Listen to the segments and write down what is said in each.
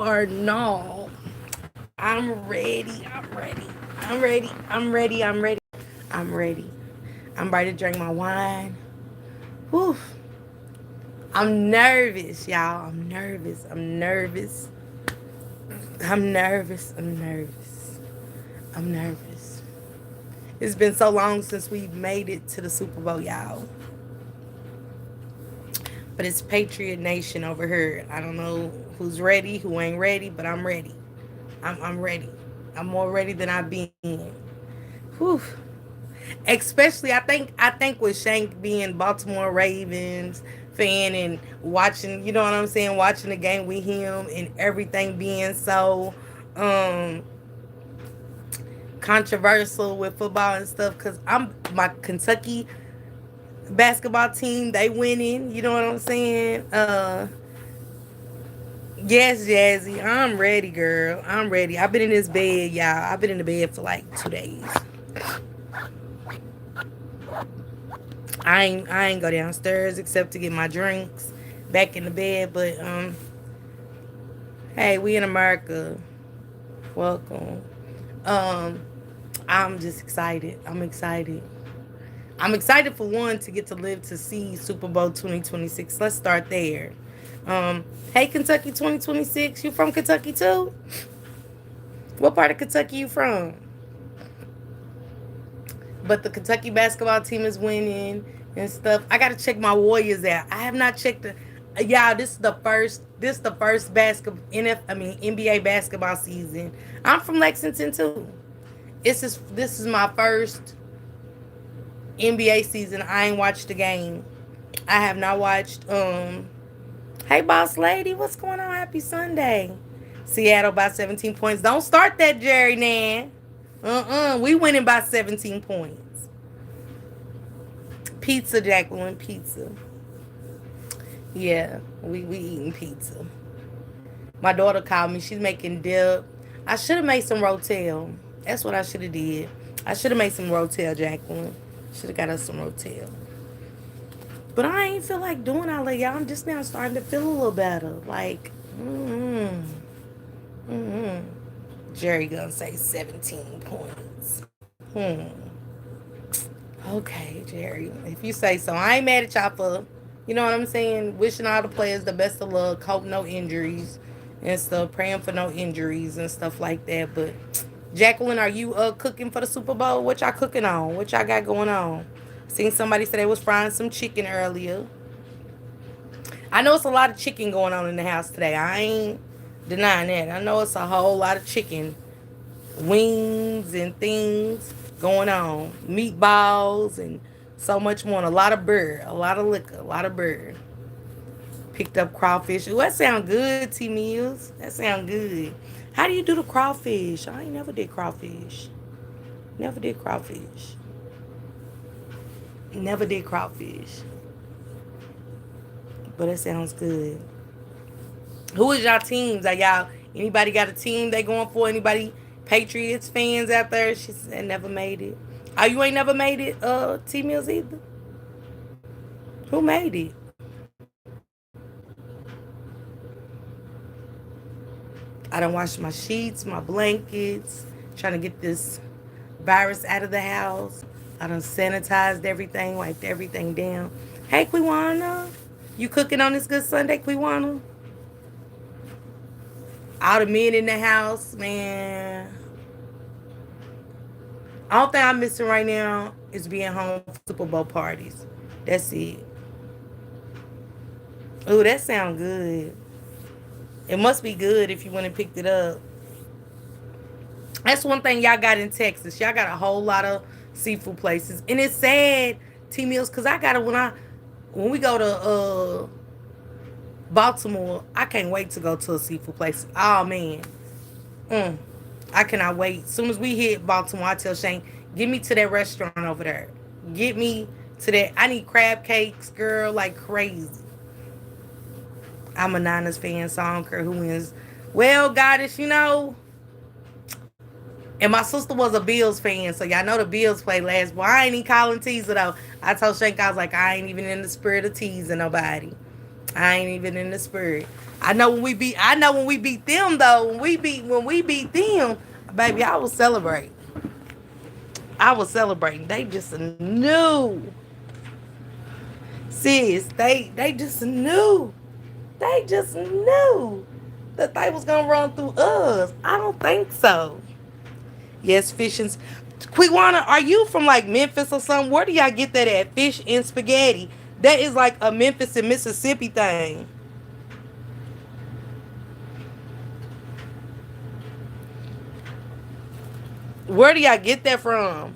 or no. I'm ready. I'm ready. I'm ready. I'm ready. I'm ready. I'm ready. I'm ready to drink my wine. Whew. I'm nervous, y'all. I'm nervous. I'm nervous. I'm nervous. I'm nervous. I'm nervous. It's been so long since we've made it to the Super Bowl, y'all. But it's Patriot Nation over here. I don't know who's ready, who ain't ready, but I'm ready. I'm ready. I'm more ready than I've been. Whew. Especially I think with Shank being Baltimore Ravens fan and watching, you know what I'm saying, watching the game with him and everything being so um controversial with football and stuff, because I'm my Kentucky basketball team, they winning, you know what I'm saying. Yes, Jazzy, I'm ready, girl. I'm ready. I've been in this bed, y'all. I've been in the bed for like 2 days. I ain't go downstairs except to get my drinks back in the bed. But hey, we in America. Welcome. Um, I'm just excited. I'm excited. I'm excited for one to get to live to see Super Bowl 2026. Let's start there. Hey Kentucky 2026, you from Kentucky too? What part of Kentucky you from? But the Kentucky basketball team is winning and stuff. I gotta check my Warriors out. I have not checked the. Yeah, this is the first basketball NBA basketball season. I'm from Lexington too. This is my first NBA season. I ain't watched the game. I have not watched. Hey boss lady, what's going on? Happy Sunday. Seattle by 17 points. Don't start that, Jerry Nan. We winning by 17 points. Pizza, Jacqueline, pizza. Yeah, we eating pizza. My daughter called me. She's making dip. I should have made some rotel. That's what I should have did. I should have made some rotel, Jacqueline. Should have got us some rotel. But I ain't feel like doing all that, y'all. I'm just now starting to feel a little better. Like, Jerry gonna say 17 points. Okay, Jerry. If you say so. I ain't mad at y'all for, you know what I'm saying, wishing all the players the best of luck, hope no injuries and stuff, praying for no injuries and stuff like that. But Jacqueline, are you cooking for the Super Bowl? What y'all cooking on? What y'all got going on? Seen somebody say they was frying some chicken earlier. I know it's a lot of chicken going on in the house today. I ain't denying that. I know it's a whole lot of chicken, wings and things going on, meatballs and so much more. And a lot of bird, a lot of liquor, a lot of bird. Picked up crawfish. Ooh, that sound good, T Mills. That sound good. How do you do the crawfish? I ain't never did crawfish. Never did crawfish. Never did crawfish. But it sounds good. Who is y'all teams? Are y'all anybody got a team they going for? Anybody Patriots fans out there? She said never made it. Oh, you ain't never made it, T Mills either? Who made it? I done washed my sheets, my blankets, trying to get this virus out of the house. I done sanitized everything, wiped everything down. Hey, Quiwana, you cooking on this good Sunday, Quiwana? All the men in the house, man. All thing I'm missing right now is being home for Super Bowl parties. That's it. Ooh, that sound good. It must be good if you went and picked it up. That's one thing y'all got in Texas. Y'all got a whole lot of seafood places, and it's sad, T Mills, because I got it when we go to Baltimore. I can't wait to go to a seafood place. Oh man, mm, I cannot wait. As soon as we hit Baltimore, I tell Shane, get me to that restaurant over there. Get me to that. I need crab cakes, girl, like crazy. I'm a Niners fan, so I don't care who wins. Well, goddess, and my sister was a Bills fan, so y'all know the Bills play last. But I ain't even calling teaser though. I told Shank I was like, I ain't even in the spirit of teasing nobody. I ain't even in the spirit. I know when we beat them though. When we beat them, baby, I will celebrate. I was celebrating. They just knew. Sis, they just knew. They just knew that they was gonna run through us. I don't think so. Yes, fish and Quiwana, are you from like Memphis or something? Where do y'all get that at? Fish and spaghetti. That is like a Memphis and Mississippi thing. Where do y'all get that from?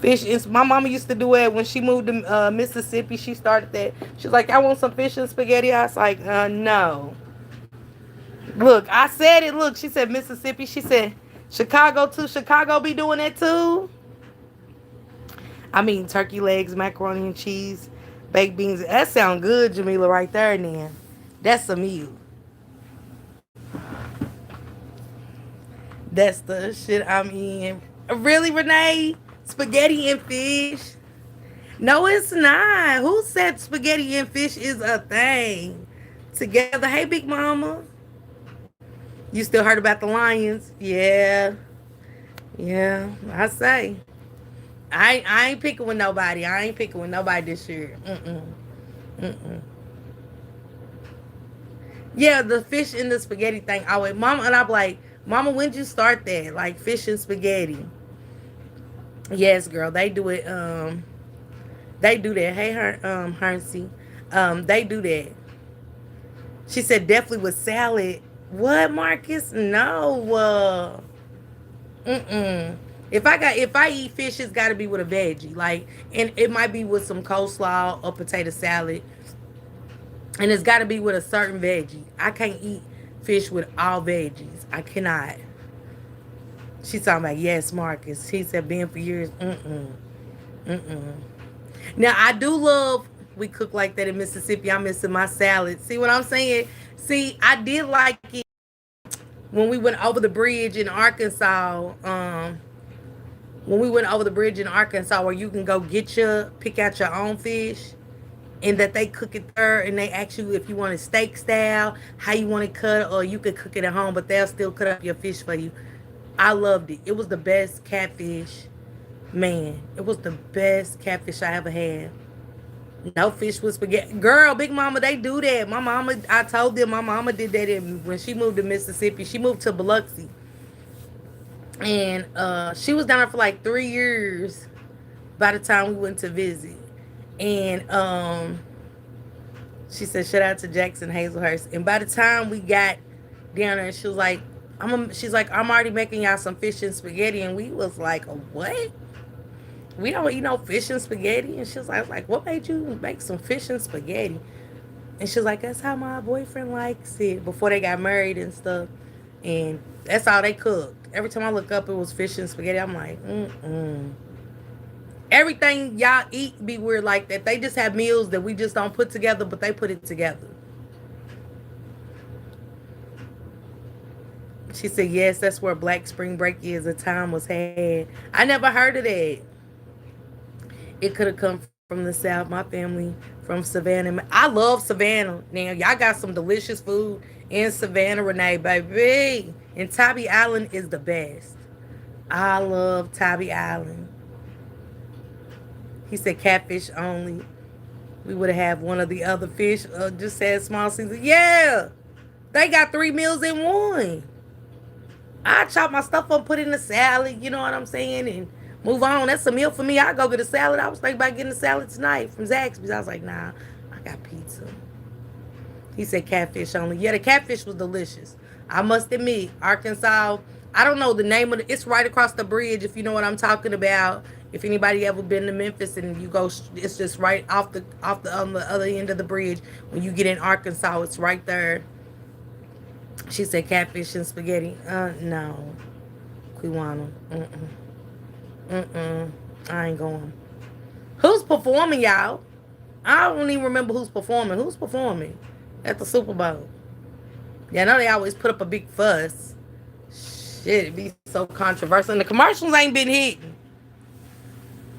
Fish and my mama used to do it when she moved to Mississippi. She started that. She's like, I want some fish and spaghetti. I was like, no. Look, I said it. Look, she said Mississippi. She said Chicago too. Chicago be doing that too. I mean, turkey legs, macaroni and cheese, baked beans. That sound good, Jamila, right there. And then that's some you. That's the shit I'm eating. Really, Renee? Spaghetti and fish? No, it's not. Who said spaghetti and fish is a thing? Together. Hey, Big Mama. You still heard about the Lions? Yeah. Yeah. I say. I ain't picking with nobody. I ain't picking with nobody this year. Mm-mm. Mm-mm. Yeah, the fish and the spaghetti thing. I went, Mama, and I'm like, Mama, when'd you start that? Like fish and spaghetti. Yes, girl, they do it. They do that. Hey, Hernsey. They do that. She said definitely with salad. What, Marcus? No. Mm-mm. If I eat fish, it's got to be with a veggie. Like, and it might be with some coleslaw or potato salad, and it's got to be with a certain veggie. I can't eat fish with all veggies. I cannot. She's talking about yes, Marcus. He said been for years. Mm-mm. Mm-mm. Now I do love we cook like that in Mississippi. I'm missing my salad. See what I'm saying? See, I did like it when we went over the bridge in Arkansas. When we went over the bridge in Arkansas, where you can go pick out your own fish, and that they cook it there, and they ask you if you want it steak style, how you want it cut, or you could cook it at home, but they'll still cut up your fish for you. I loved it. It was the best catfish. Man, it was the best catfish I ever had. No fish with spaghetti. Girl, Big Mama, they do that. My mama, I told them my mama did that when she moved to Mississippi. She moved to Biloxi. And she was down there for like 3 years by the time we went to visit. And she said, shout out to Jackson Hazelhurst. And by the time we got down there, she was like, she's like, I'm already making y'all some fish and spaghetti. And we was like, what? We don't eat no fish and spaghetti. And she was like, what made you make some fish and spaghetti? And she was like, that's how my boyfriend likes it, before they got married and stuff. And that's all they cooked. Every time I look up, it was fish and spaghetti. I'm like, mm-mm. Everything y'all eat be weird like that. They just have meals that we just don't put together, but they put it together. She said, yes, that's where Black Spring Break is. A time was had. I never heard of that. It could have come from the South. My family from Savannah. I love Savannah. Now, y'all got some delicious food in Savannah, Renee, baby. And Tybee Island is the best. I love Tybee Island. He said catfish only. We would have had one of the other fish. Just said small season. Yeah. They got 3 meals in one. I chop my stuff up, put it in a salad, you know what I'm saying, and move on. That's a meal for me. I go get a salad. I was thinking about getting a salad tonight from Zaxby's. I was like, nah, I got pizza. He said catfish only. Yeah, the catfish was delicious. I must admit, Arkansas, I don't know the name of it. It's right across the bridge, if you know what I'm talking about. If anybody ever been to Memphis and you go, it's just right off the on the other end of the bridge. When you get in Arkansas, it's right there. She said catfish and spaghetti. No. Quiwana. Mm-mm. Mm-mm. I ain't going. Who's performing, y'all? I don't even remember who's performing. Who's performing at the Super Bowl? Yeah, I know they always put up a big fuss. Shit, it be so controversial. And the commercials ain't been hitting.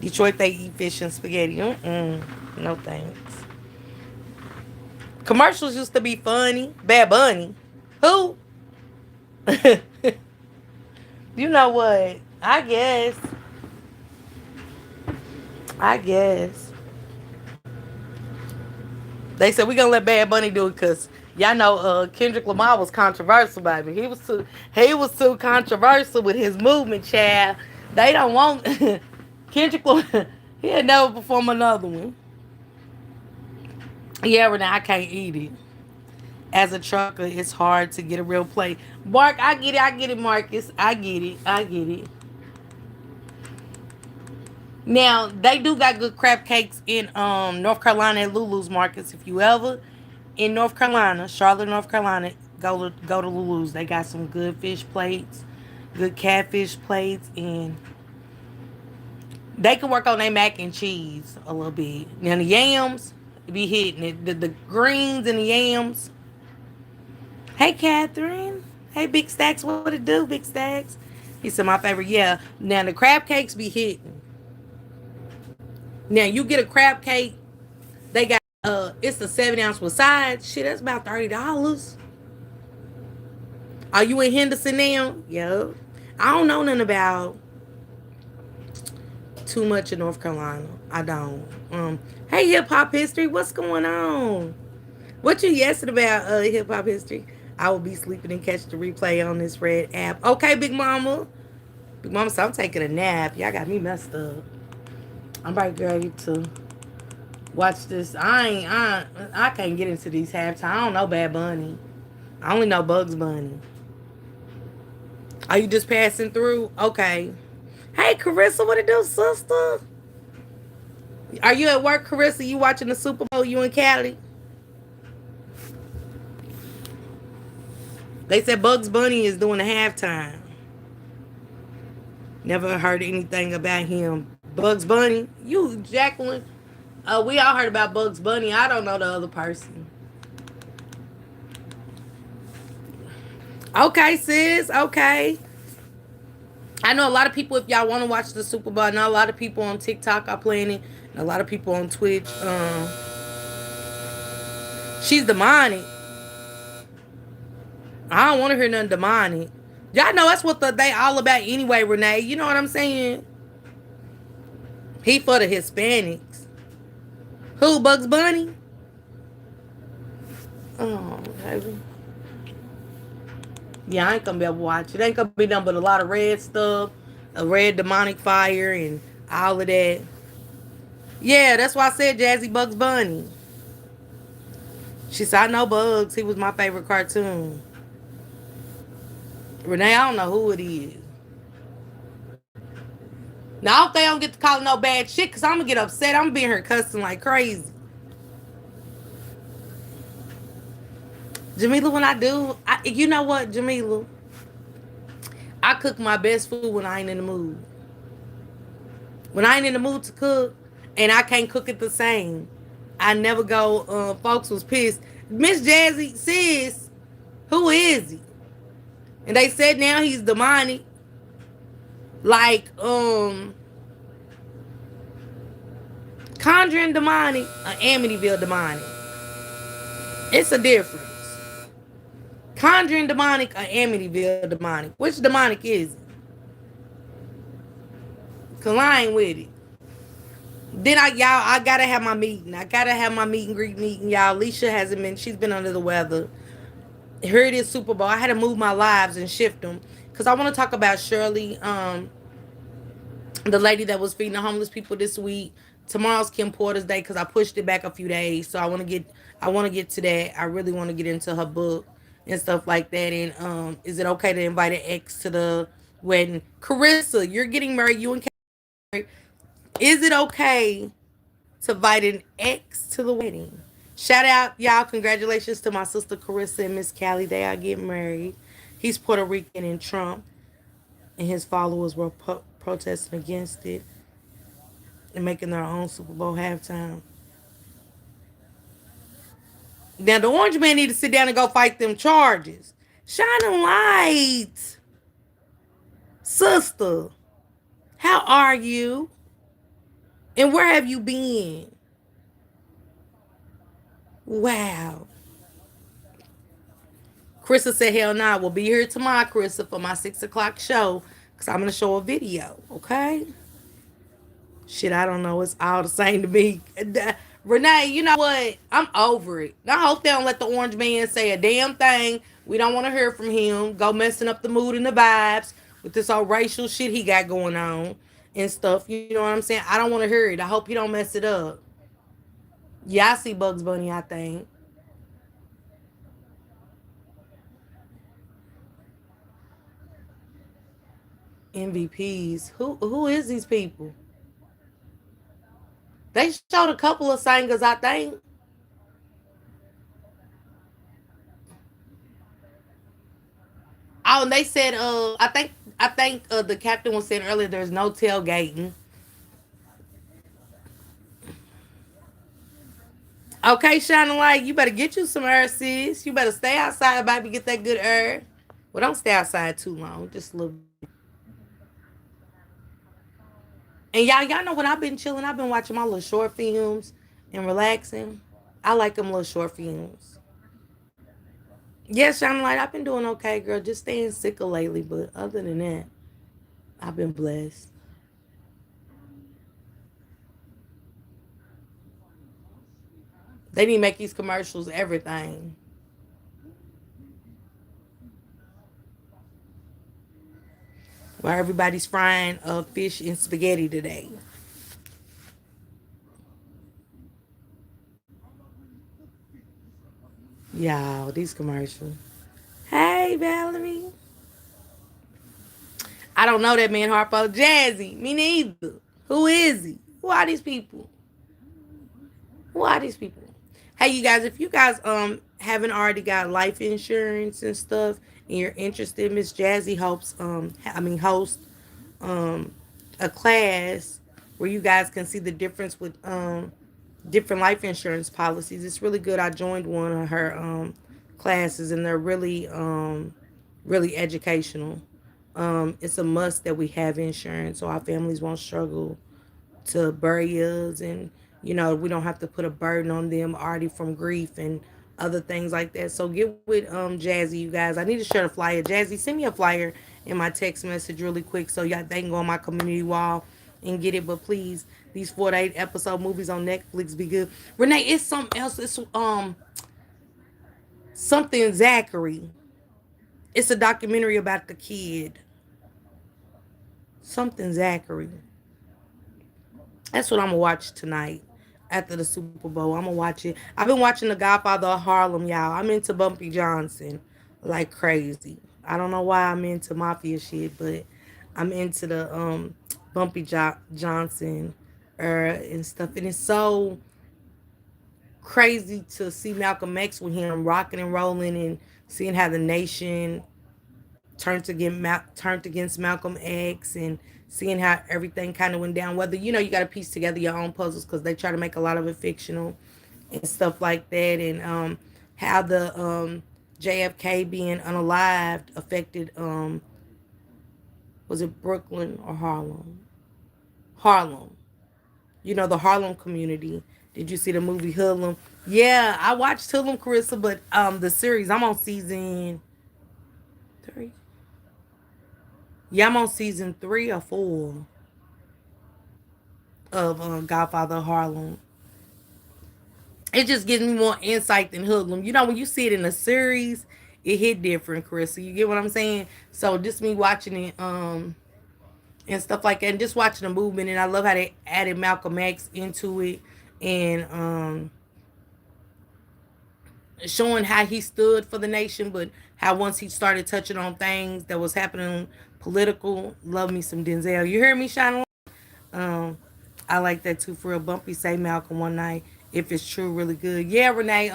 Detroit, they eat fish and spaghetti. Mm-mm. No thanks. Commercials used to be funny. Bad Bunny. Who? You know what? I guess. They said we gonna let Bad Bunny do it because y'all know Kendrick Lamar was controversial, baby. He was too controversial with his movement, child. They don't want Kendrick Lamar. He'll never perform another one. Yeah, Renee, I can't eat it. As a trucker, it's hard to get a real plate. Mark, I get it, Marcus. I get it. Now they do got good crab cakes in North Carolina at Lulu's, Marcus. If you ever in North Carolina, Charlotte, North Carolina, go to Lulu's. They got some good fish plates, good catfish plates, and they can work on their mac and cheese a little bit. Now the yams be hitting it. The greens and the yams. Hey, Catherine. Hey, Big Stacks. What it do, Big Stacks? He said my favorite. Yeah. Now the crab cakes be hitting. Now you get a crab cake. They got it's a 7 ounce with sides. Shit, that's about $30. Are you in Henderson now? Yep. I don't know nothing about too much in North Carolina. I don't. Hey, hip hop history. What's going on? What you yesing about hip hop history? I will be sleeping and catch the replay on this red app. Okay, Big Mama. Big Mama said I'm taking a nap. Y'all got me messed up. I'm about ready to watch this. I can't get into these halftime. I don't know Bad Bunny. I only know Bugs Bunny. Are you just passing through? Okay. Hey, Carissa, what it do, sister? Are you at work, Carissa? You watching the Super Bowl? You in Cali? They said Bugs Bunny is doing the halftime. Never heard anything about him. Bugs Bunny? You, Jacqueline? We all heard about Bugs Bunny. I don't know the other person. Okay, sis. Okay. I know a lot of people, if y'all want to watch the Super Bowl, I know a lot of people on TikTok are playing it. And a lot of people on Twitch. She's demonic. I don't want to hear nothing demonic. Y'all know that's what they all about anyway, Renee. You know what I'm saying? He for the Hispanics. Who, Bugs Bunny? Oh, baby. Yeah, I ain't gonna be able to watch it. Ain't gonna be nothing but a lot of red stuff, a red demonic fire, and all of that. Yeah, that's why I said Jazzy Bugs Bunny. She said, I know Bugs. He was my favorite cartoon. Renee, I don't know who it is. Now, I hope they don't get to call no bad shit, because I'm going to get upset. I'm going to be in here cussing like crazy. Jamila, when I do, you know what, Jamila? I cook my best food when I ain't in the mood. When I ain't in the mood to cook, and I can't cook it the same, I never go, folks was pissed. Miss Jazzy says, who is he? And they said now he's demonic. Like, Conjuring demonic or Amityville demonic. It's a difference. Conjuring demonic or Amityville demonic. Which demonic is it? Cause I ain't with it. Then I gotta have my meeting. I gotta have my meet and greet meeting, y'all. Alicia hasn't been. She's been under the weather. Here it is, Super Bowl. I had to move my lives and shift them because I want to talk about Shirley, the lady that was feeding the homeless people this week. Tomorrow's Kim Porter's day because I pushed it back a few days. So I want to get to that. I really want to get into her book and stuff like that. And is it okay to invite an ex to the wedding? Carissa, you're getting married. You and Karen. Is it okay to invite an ex to the wedding? Shout out, y'all. Congratulations to my sister Carissa and Miss Callie. They are getting married. He's Puerto Rican, and Trump and his followers were protesting against it and making their own Super Bowl halftime. Now, the Orange Man need to sit down and go fight them charges. Shine a light. Sister, how are you? And where have you been? Wow. Krista said, hell nah, we'll be here tomorrow, Krista, for my 6 o'clock show. Cause I'm gonna show a video, okay? Shit, I don't know. It's all the same to me. Renee, you know what? I'm over it. I hope they don't let the orange man say a damn thing. We don't want to hear from him. Go messing up the mood and the vibes with this all racial shit he got going on and stuff. You know what I'm saying? I don't want to hear it. I hope he don't mess it up. Yeah, I see Bugs Bunny, I think. MVPs. Who is these people? They showed a couple of singers, I think. Oh, and they said, I think the captain was saying earlier there's no tailgating. Okay, shining light, you better get you some air, sis. You better stay outside, baby, get that good air. Well, don't stay outside too long, just a little. And y'all know when I've been chilling, I've been watching my little short films and relaxing. I like them little short films. Yes, shining light, I've been doing okay, girl. Just staying sicker lately, but other than that, I've been blessed. They need to make these commercials everything. Where everybody's frying fish and spaghetti today. Y'all, these commercials. Hey, Valerie. I don't know that man Harpo. Jazzy, me neither. Who is he? Who are these people? Who are these people? Hey, you guys, if you guys haven't already got life insurance and stuff, and you're interested, Miss Jazzy hopes host um a class where you guys can see the difference with different life insurance policies. It's really good. I joined one of her classes, and they're really educational. It's a must that we have insurance so our families won't struggle to bury us, and we don't have to put a burden on them already from grief and other things like that. So get with Jazzy, you guys. I need to share the flyer. Jazzy, send me a flyer in my text message really quick so y'all they can go on my community wall and get it. But please, these 4 to 8 episode movies on Netflix be good. Renee, it's something else. It's something Zachary. It's a documentary about the kid. Something Zachary. That's what I'm gonna watch tonight after the Super Bowl. I'm gonna watch it. I've been watching The Godfather of Harlem, y'all. I'm into Bumpy Johnson like crazy. I don't know why I'm into mafia shit, but I'm into the Johnson era and stuff. And it's so crazy to see Malcolm X with him rocking and rolling and seeing how the nation turned against Malcolm X, and seeing how everything kind of went down. Whether you got to piece together your own puzzles because they try to make a lot of it fictional and stuff like that, and how the JFK being unalived affected was it Brooklyn or Harlem? Harlem. The Harlem community. Did you see the movie Hoodlum? Yeah, I watched Hoodlum, Carissa, but the series I'm on season 3. Yeah, I'm on season 3 or 4 of Godfather of Harlem. It just gives me more insight than Hoodlum. When you see it in a series, it hit different, Chris. So you get what I'm saying? So just me watching it, and stuff like that, and just watching the movement, and I love how they added Malcolm X into it, and showing how he stood for the nation, but how once he started touching on things that was happening political, love me some Denzel. You hear me, Shine? Um, I like that too. For a Bumpy say Malcolm one night. If it's true, really good. Yeah, Renee.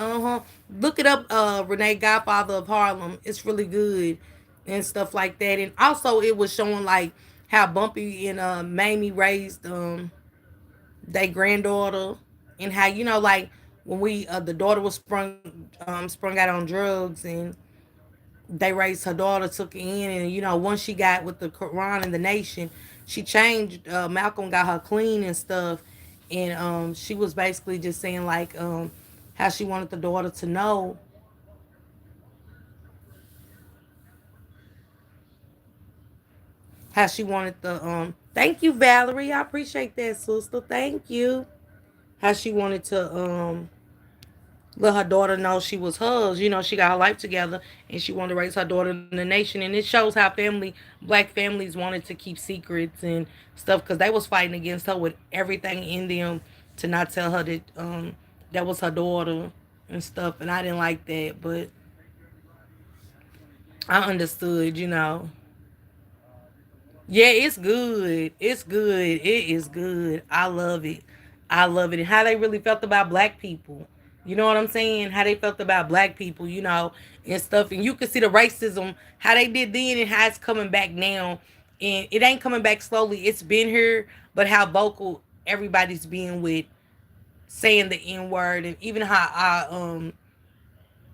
Look it up. Renee, Godfather of Harlem. It's really good and stuff like that. And also, it was showing like how Bumpy and Mamie raised their granddaughter, and how like when we the daughter was sprung out on drugs, and they raised her daughter, took her in, and once she got with the Quran and the nation, she changed. Malcolm got her clean and stuff, and she was basically just saying like how she wanted the daughter to know How she wanted the thank you, Valerie. I appreciate that, sister. Thank you. How she wanted to let her daughter know she was hers. You know, she got her life together and she wanted to raise her daughter in the nation. And it shows how black families wanted to keep secrets and stuff because they was fighting against her with everything in them to not tell her that that was her daughter and stuff. And I didn't like that, but I understood, you know. Yeah, it's good. It's good. It is good. I love it. I love it. And how they really felt about black people. You know what I'm saying? How they felt about black people, you know, and stuff. And you can see the racism, how they did then and how it's coming back now. And it ain't coming back slowly. It's been here, but how vocal everybody's being with saying the N word and even how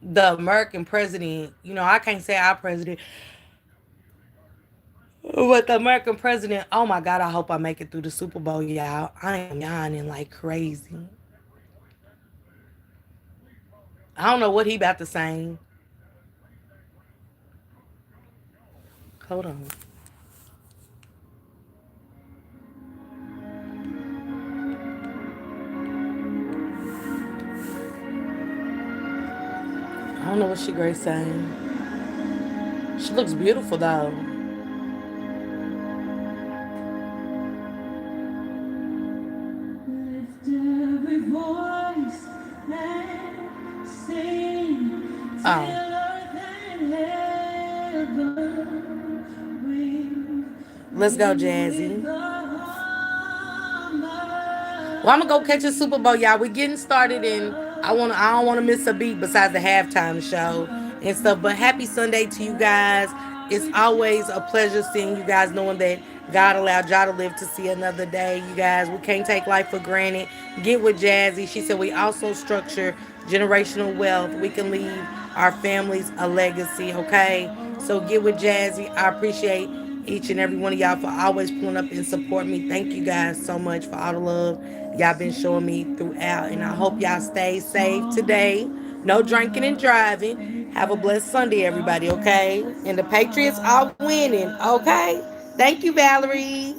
the American president, you know, I can't say our president, with the American president, oh my God, I hope I make it through the Super Bowl, y'all. I am yawning like crazy. I don't know what he about to sing. Hold on. I don't know what she great saying. She looks beautiful though. Lift every voice and sing till Oh, earth and heaven ring let's go, with Jazzy. the Well, I'm gonna go catch harmony a Super Bowl, y'all. We getting started, and I don't wanna miss a beat besides the halftime show and stuff. But happy Sunday to you guys. It's always a pleasure seeing you guys, knowing that God allowed y'all to live to see another day. You guys, we can't take life for granted. Get with Jazzy. She said we also structure generational wealth. We can leave our families a legacy. Okay, so get with Jazzy. I appreciate each and every one of y'all for always pulling up and support me. Thank you guys so much for all the love y'all been showing me throughout. And I hope y'all stay safe today. No drinking and driving. Have a blessed Sunday, everybody, okay? And the Patriots are winning, okay? Thank you, Valerie.